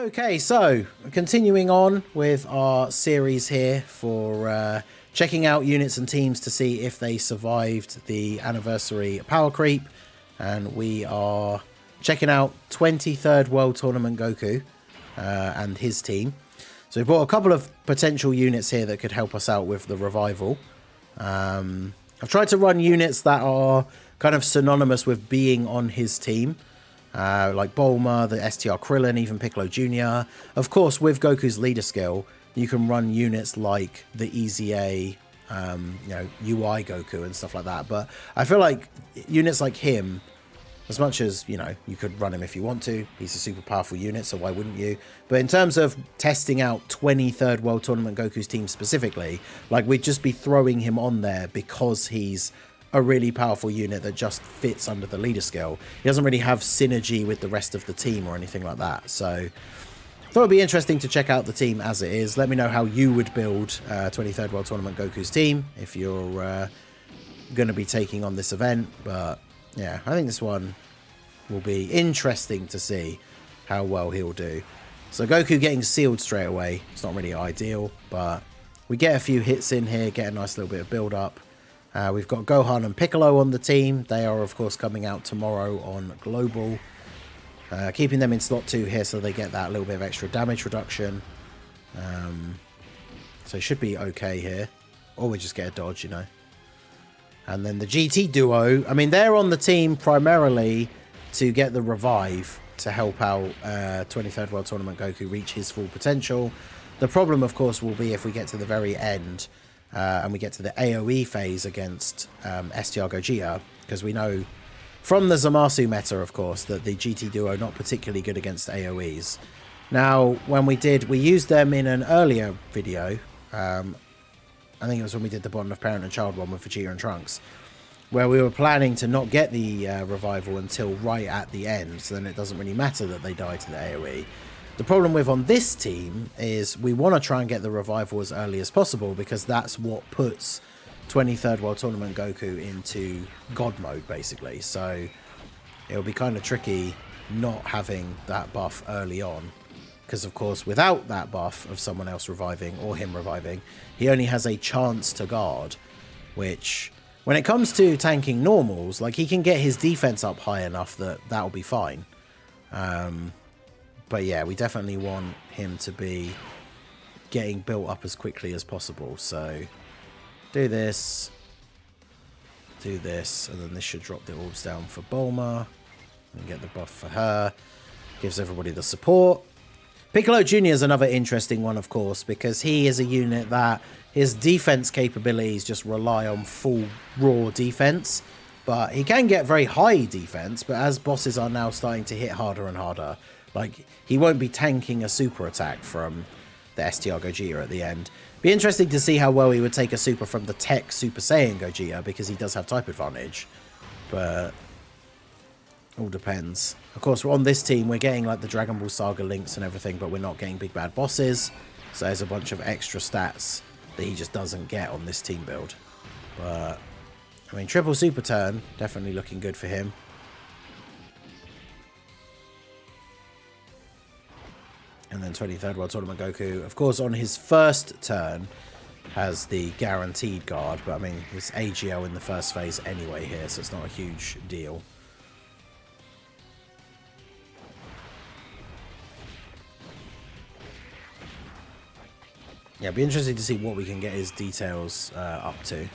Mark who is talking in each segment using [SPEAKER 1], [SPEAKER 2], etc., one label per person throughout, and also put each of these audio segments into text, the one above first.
[SPEAKER 1] Okay, so continuing on with our series here for checking out units and teams to see if they survived the anniversary power creep. And we are checking out 23rd World Tournament Goku and his team. So we've brought a couple of potential units here that could help us out with the revival. I've tried to run units that are kind of synonymous with being on his team. Like Bulma, the STR Krillin, even Piccolo Jr. Of course, with Goku's leader skill, you can run units like the EZA, UI Goku and stuff like that. But I feel like units like him, as much as, you could run him if you want to. He's a super powerful unit, so why wouldn't you? But in terms of testing out 23rd World Tournament Goku's team specifically, like we'd just be throwing him on there because he's a really powerful unit that just fits under the leader skill. He doesn't really have synergy with the rest of the team or anything like that. So I thought it'd be interesting to check out the team as it is. Let me know how you would build 23rd World Tournament Goku's team if you're going to be taking on this event. But yeah, I think this one will be interesting to see how well he'll do. So Goku getting sealed straight away. It's not really ideal, but we get a few hits in here, get a nice little bit of build up. We've got Gohan and Piccolo on the team. They are, of course, coming out tomorrow on Global. Keeping them in slot 2 here so they get that little bit of extra damage reduction. So it should be okay here. Or we just get a dodge, And then the GT duo, I mean, they're on the team primarily to get the revive to help out 23rd World Tournament Goku reach his full potential. The problem, of course, will be if we get to the very end and we get to the AoE phase against STR Gogeta, because we know from the Zamasu meta, of course, that the GT duo are not particularly good against AoEs. Now, when we used them in an earlier video. I think it was when we did the Bond of Parent and Child one with Vegeta and Trunks, where we were planning to not get the revival until right at the end, so then it doesn't really matter that they die to the AoE. The problem with on this team is we want to try and get the revival as early as possible, because that's what puts 23rd World Tournament Goku into God mode, basically. So it'll be kind of tricky not having that buff early on, because of course without that buff of someone else reviving or him reviving, he only has a chance to guard, which when it comes to tanking normals, like he can get his defense up high enough that that'll be fine. But yeah, we definitely want him to be getting built up as quickly as possible. So do this, and then this should drop the orbs down for Bulma and get the buff for her. Gives everybody the support. Piccolo Jr. is another interesting one, of course, because he is a unit that his defense capabilities just rely on full raw defense. But he can get very high defense, but as bosses are now starting to hit harder and harder, like he won't be tanking a super attack from the STR Gogeta at the end. Be interesting to see how well he would take a super from the Tech Super Saiyan Gogeta, because he does have type advantage. But all depends. Of course, on this team, we're getting like the Dragon Ball Saga links and everything, but we're not getting big bad bosses. So there's a bunch of extra stats that he just doesn't get on this team build. But I mean, triple super turn, definitely looking good for him. And then 23rd World Tournament Goku, of course, on his first turn, has the guaranteed guard. But I mean, it's AGL in the first phase anyway here, so it's not a huge deal. Yeah, it'd be interesting to see what we can get his details up to.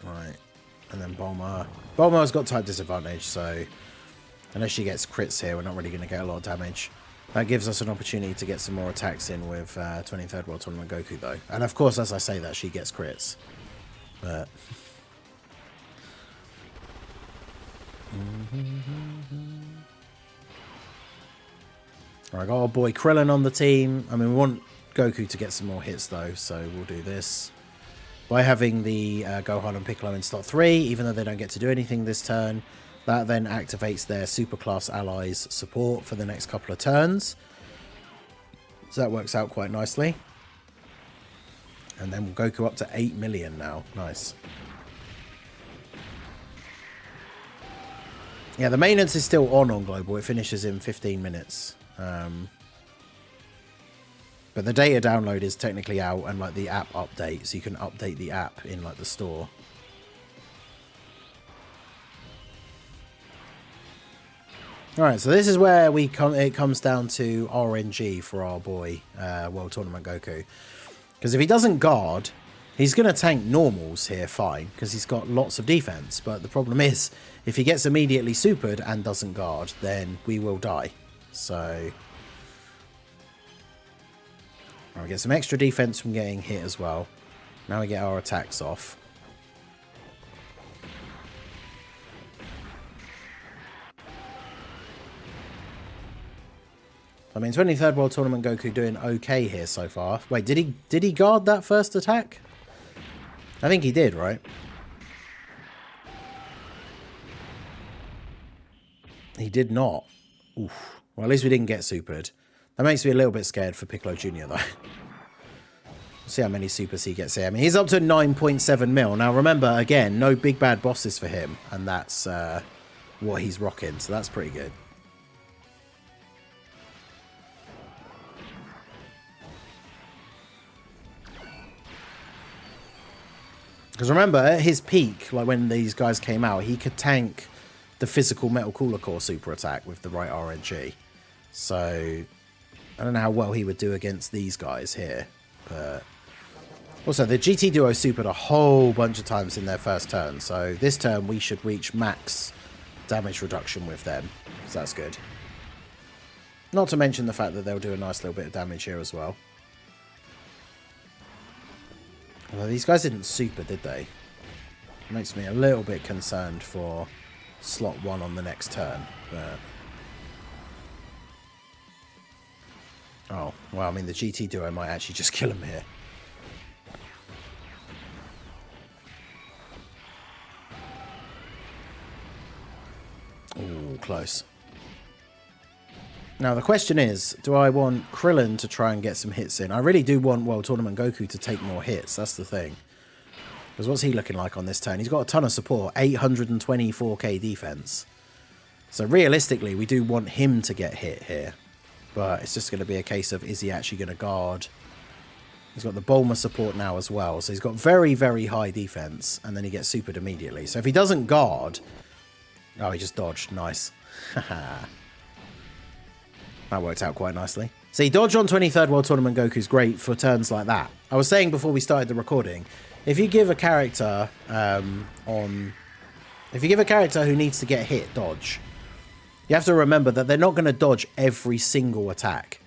[SPEAKER 1] Right, and then Bulma. Bulma's got type disadvantage, so unless she gets crits here, we're not really going to get a lot of damage. That gives us an opportunity to get some more attacks in with 23rd World Tournament Goku, though. And of course, as I say that, she gets crits. But Alright, got our boy Krillin on the team. I mean, we want Goku to get some more hits, though, so we'll do this. By having the Gohan and Piccolo in slot 3, even though they don't get to do anything this turn, that then activates their superclass allies support for the next couple of turns. So that works out quite nicely. And then we'll Goku up to 8 million now. Nice. Yeah, the maintenance is still on Global. It finishes in 15 minutes. But the data download is technically out, and like the app update, so you can update the app in like the store. Alright, so this is where it comes down to RNG for our boy, World Tournament Goku. Because if he doesn't guard, he's going to tank normals here fine, because he's got lots of defense. But the problem is, if he gets immediately supered and doesn't guard, then we will die. So we get some extra defense from getting hit as well. Now we get our attacks off. I mean, 23rd World Tournament Goku doing okay here so far. Wait, did he guard that first attack? I think he did, right? He did not. Oof. Well, at least we didn't get supered. That makes me a little bit scared for Piccolo Jr. though. See how many supers he gets here. I mean, he's up to 9.7 mil. Now, remember, again, no big bad bosses for him. And that's what he's rocking. So that's pretty good. Because remember, at his peak, like when these guys came out, he could tank the physical Metal Cooler Core super attack with the right RNG. So I don't know how well he would do against these guys here. But also, the GT Duo supered a whole bunch of times in their first turn. So this turn, we should reach max damage reduction with them. So that's good. Not to mention the fact that they'll do a nice little bit of damage here as well. Well, these guys didn't super, did they? It makes me a little bit concerned for slot 1 on the next turn. But oh, well, I mean, the GT Duo might actually just kill him here. Ooh, close. Now, the question is, do I want Krillin to try and get some hits in? I really do want World Tournament Goku to take more hits. That's the thing. Because what's he looking like on this turn? He's got a ton of support. 824k defense. So realistically, we do want him to get hit here. But it's just going to be a case of, is he actually going to guard? He's got the Bulma support now as well. So he's got very, very high defense. And then he gets supered immediately. So if he doesn't guard... Oh, he just dodged. Nice. Haha. That worked out quite nicely. See, dodge on 23rd World Tournament Goku is great for turns like that. I was saying before we started the recording, if you give a character if you give a character who needs to get hit dodge, you have to remember that they're not going to dodge every single attack.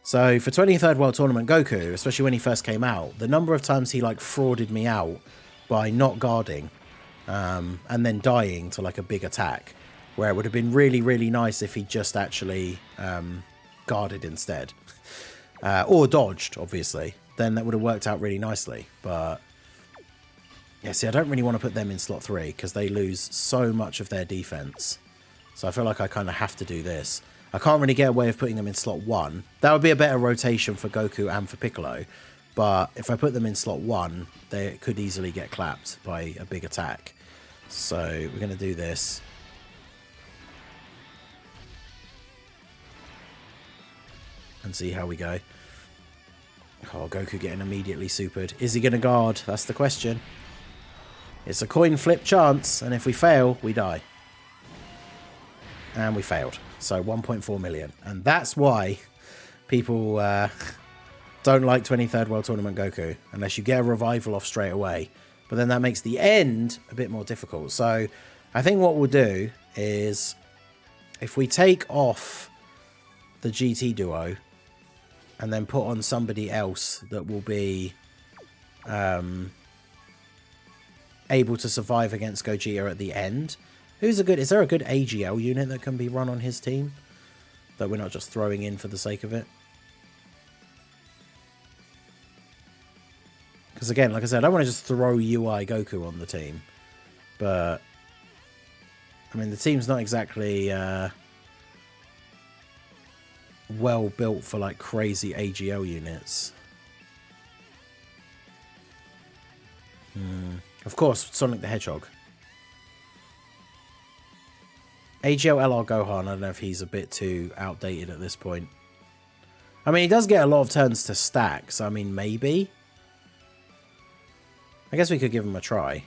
[SPEAKER 1] So for 23rd World Tournament Goku, especially when he first came out, the number of times he like frauded me out by not guarding and then dying to like a big attack, where it would have been really, really nice if he just actually guarded instead. Or dodged, obviously. Then that would have worked out really nicely. But, yeah, see, I don't really want to put them in slot 3, because they lose so much of their defense. So I feel like I kind of have to do this. I can't really get away with putting them in slot 1. That would be a better rotation for Goku and for Piccolo. But if I put them in slot 1, they could easily get clapped by a big attack. So we're going to do this. And see how we go. Oh, Goku getting immediately supered. Is he going to guard? That's the question. It's a coin flip chance, and if we fail, we die. And we failed. So 1.4 million. And that's why people don't like 23rd World Tournament Goku, unless you get a revival off straight away. But then that makes the end a bit more difficult. So I think what we'll do is, if we take off the GT Duo and then put on somebody else that will be able to survive against Gogeta at the end. Is there a good AGL unit that can be run on his team that we're not just throwing in for the sake of it? Because again, like I said, I don't want to just throw UI Goku on the team. But, I mean, the team's not exactly well built for like crazy AGL units. Of course, Sonic the Hedgehog. AGL Gohan, I don't know if he's a bit too outdated at this point. I mean, he does get a lot of turns to stack, so I mean, maybe. I guess we could give him a try.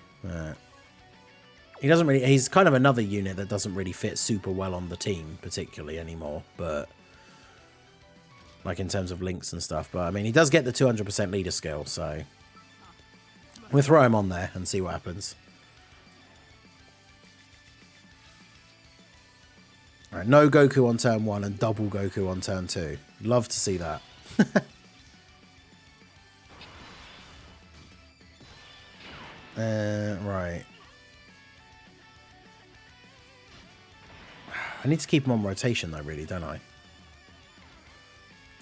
[SPEAKER 1] He doesn't really... He's kind of another unit that doesn't really fit super well on the team, particularly, anymore. But... like, in terms of links and stuff. But, I mean, he does get the 200% leader skill, so... we'll throw him on there and see what happens. Alright, no Goku on turn 1 and double Goku on turn 2. Love to see that. Right. I need to keep him on rotation though, really, don't I? I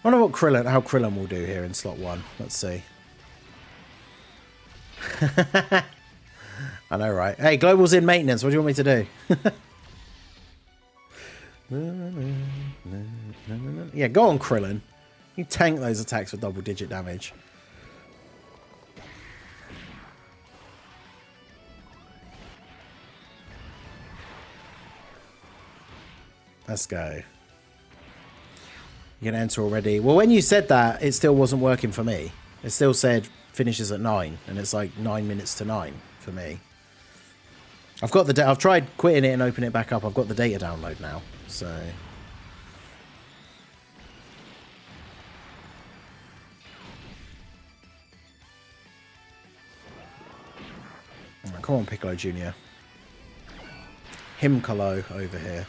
[SPEAKER 1] wonder what how Krillin will do here in slot 1. Let's see. I know, right? Hey, Global's in maintenance. What do you want me to do? Yeah, go on, Krillin. You tank those attacks for double-digit damage. Let's go. You can enter already. Well, when you said that, it still wasn't working for me. It still said finishes at 9, and it's like 9 minutes to 9 for me. I've got the... I've tried quitting it and opening it back up. I've got the data download now, so... Right, come on, Piccolo Jr. Himcolo over here.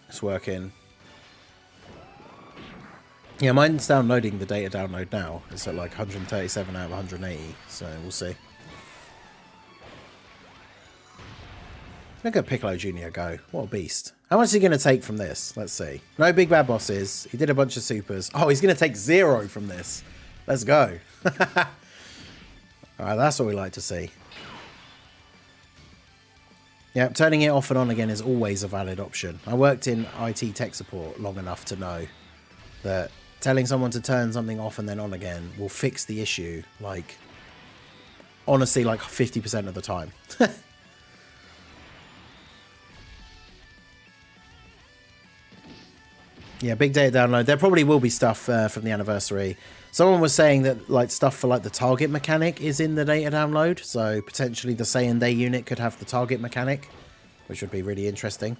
[SPEAKER 1] It's working. Yeah, mine's downloading the data download now. It's at like 137 out of 180, so we'll see. Look at Piccolo Jr. go. What a beast. How much is he going to take from this? Let's see. No big bad bosses. He did a bunch of supers. Oh, he's going to take 0 from this. Let's go. Alright, that's what we like to see. Yeah, turning it off and on again is always a valid option. I worked in IT tech support long enough to know that telling someone to turn something off and then on again will fix the issue, like, honestly, like 50% of the time. Yeah, big data download. There probably will be stuff from the anniversary. Someone was saying that like stuff for like the target mechanic is in the data download, so potentially the Saiyan Day unit could have the target mechanic, which would be really interesting.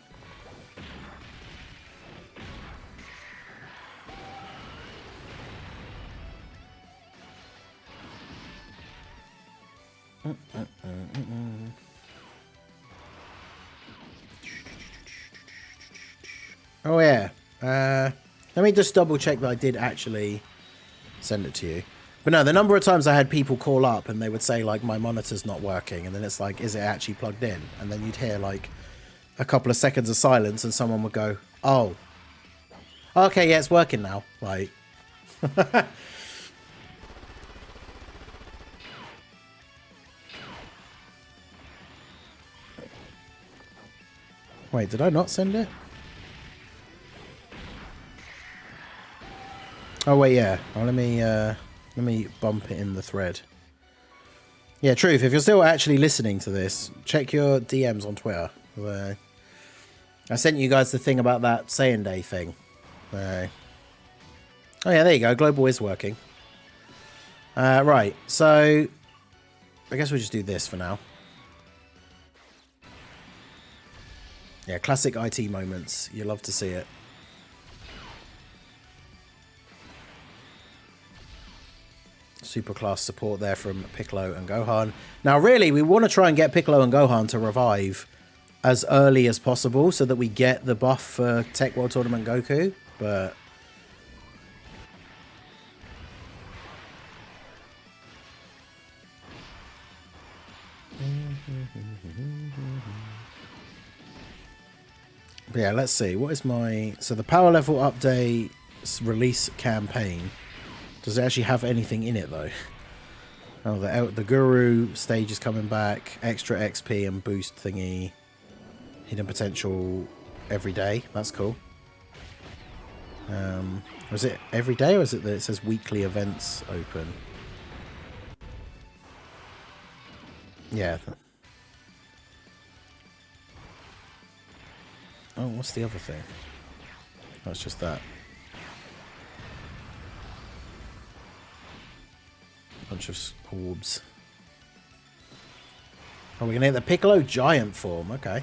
[SPEAKER 1] Oh yeah. Let me just double check that I did actually send it to you. But no, the number of times I had people call up and they would say like my monitor's not working, and then it's like, is it actually plugged in? And then you'd hear like a couple of seconds of silence and someone would go, oh, okay, yeah, it's working now. Like wait, did I not send it? Oh wait, yeah. Oh, let me bump it in the thread. Yeah, Truth, if you're still actually listening to this, check your DMs on Twitter. I sent you guys the thing about that Saiyan Day thing. Oh yeah, there you go. Global is working. Right, so I guess we'll just do this for now. Yeah, classic IT moments. You love to see it. Super class support there from Piccolo and Gohan. Now, really, we want to try and get Piccolo and Gohan to revive as early as possible so that we get the buff for Tech World Tournament Goku, but... But yeah, let's see. What is my... So the power level update release campaign. Does it actually have anything in it, though? Oh, the Guru stage is coming back. Extra XP and boost thingy. Hidden potential every day. That's cool. Was it every day, or is it that it says weekly events open? Yeah. Oh, what's the other thing? Oh, it's just that. Bunch of orbs. Oh, we're going to get the Piccolo Giant form. Okay.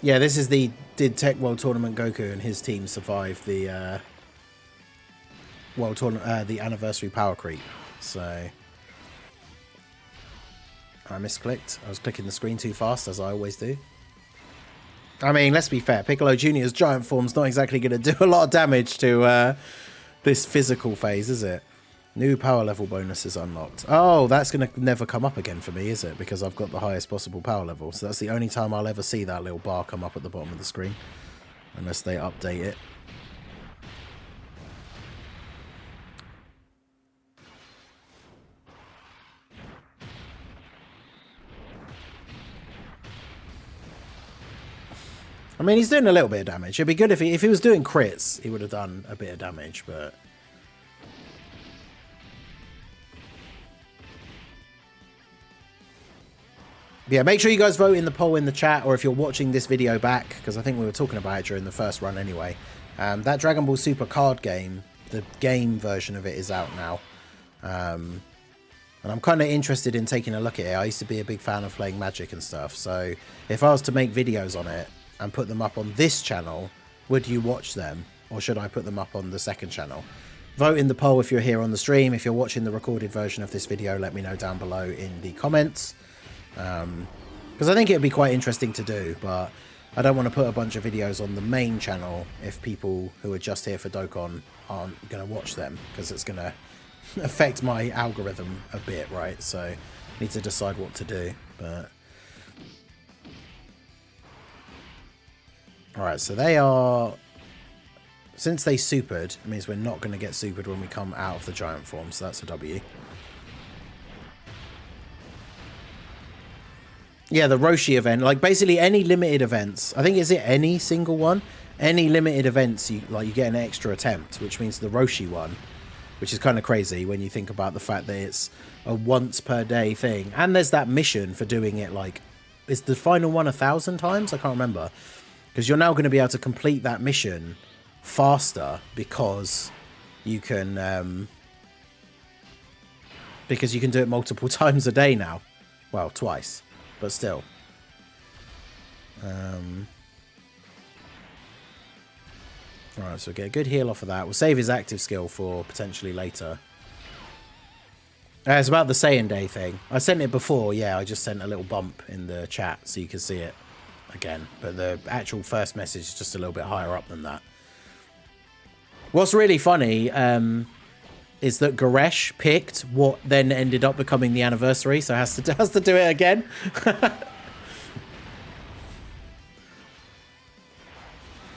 [SPEAKER 1] Yeah, this is the... Did Tech World Tournament Goku and his team survive the World Tournament, the Anniversary Power Creep? So... I misclicked. I was clicking the screen too fast, as I always do. I mean, let's be fair. Piccolo Jr.'s giant form's not exactly going to do a lot of damage to this physical phase, is it? New power level bonuses unlocked. Oh, that's going to never come up again for me, is it? Because I've got the highest possible power level. So that's the only time I'll ever see that little bar come up at the bottom of the screen. Unless they update it. I mean, he's doing a little bit of damage. It'd be good if he was doing crits, he would have done a bit of damage, but... Yeah, make sure you guys vote in the poll in the chat, or if you're watching this video back, because I think we were talking about it during the first run anyway. That Dragon Ball Super card game, the game version of it is out now. And I'm kind of interested in taking a look at it. I used to be a big fan of playing Magic and stuff, so if I was to make videos on it and put them up on this channel, would you watch them? Or should I put them up on the second channel? Vote in the poll if you're here on the stream. If you're watching the recorded version of this video, let me know down below in the comments. Because I think it would be quite interesting to do, but I don't want to put a bunch of videos on the main channel if people who are just here for Dokkan aren't going to watch them, because it's going to affect my algorithm a bit, right? So I need to decide what to do. But alright, so they are... Since they supered, it means we're not going to get supered when we come out of the giant form, so that's a W. Yeah, the Roshi event, like basically any limited events. I think, is it any single one? Any limited events, you get an extra attempt, which means the Roshi one, which is kind of crazy when you think about the fact that it's a once per day thing. And there's that mission for doing it, like, is the final one 1,000 times? I can't remember. Because you're now going to be able to complete that mission faster because you can do it multiple times a day now. Well, twice. But still. Alright, so we'll get a good heal off of that. We'll save his active skill for potentially later. It's about the Saiyan Day thing. I sent it before, yeah, I just sent a little bump in the chat so you can see it again. But the actual first message is just a little bit higher up than that. What's really funny is that Goresh picked what then ended up becoming the anniversary, so has to do it again.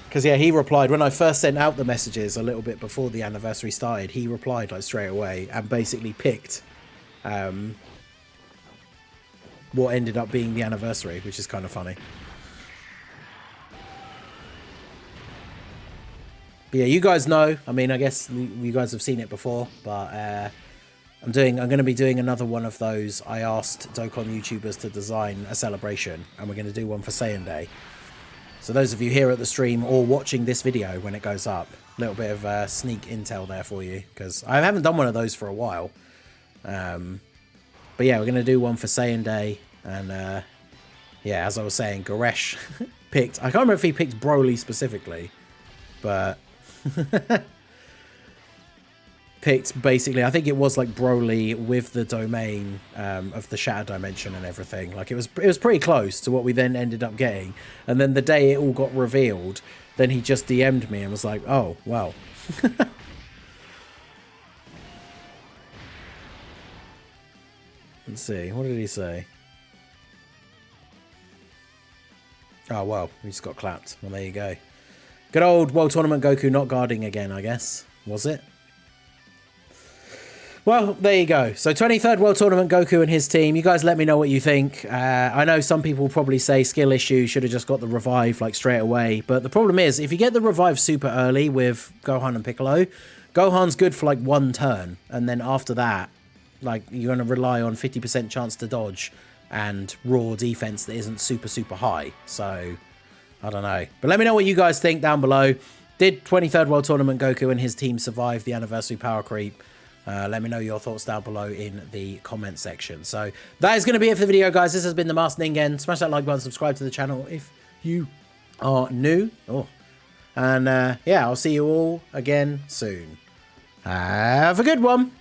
[SPEAKER 1] Because, yeah, he replied, when I first sent out the messages a little bit before the anniversary started, he replied, like, straight away and basically picked what ended up being the anniversary, which is kind of funny. But yeah, you guys know, I mean, I guess you guys have seen it before, but I'm going to be doing another one of those. I asked Dokkan YouTubers to design a celebration, and we're going to do one for Saiyan Day. So those of you here at the stream or watching this video when it goes up, a little bit of sneak intel there for you, because I haven't done one of those for a while. But yeah, we're going to do one for Saiyan Day, and yeah, as I was saying, Goresh picked, I can't remember if he picked Broly specifically, but picked basically, I think it was like Broly with the domain of the Shatter Dimension and everything. Like it was pretty close to what we then ended up getting. And then the day it all got revealed, then he just DM'd me and was like, oh, well. Let's see, what did he say? Oh, well, we just got clapped. Well, there you go. Good old World Tournament Goku not guarding again, I guess. Was it? Well, there you go. So 23rd World Tournament Goku and his team. You guys let me know what you think. I know some people will probably say skill issue, should have just got the revive like straight away. But the problem is, if you get the revive super early with Gohan and Piccolo, Gohan's good for like one turn. And then after that, like you're going to rely on 50% chance to dodge and raw defense that isn't super, super high. So I don't know. But let me know what you guys think down below. Did 23rd World Tournament Goku and his team survive the anniversary power creep? Let me know your thoughts down below in the comment section. So that is going to be it for the video, guys. This has been the Master Ningen. Smash that like button, subscribe to the channel if you are new. And yeah, I'll see you all again soon. Have a good one.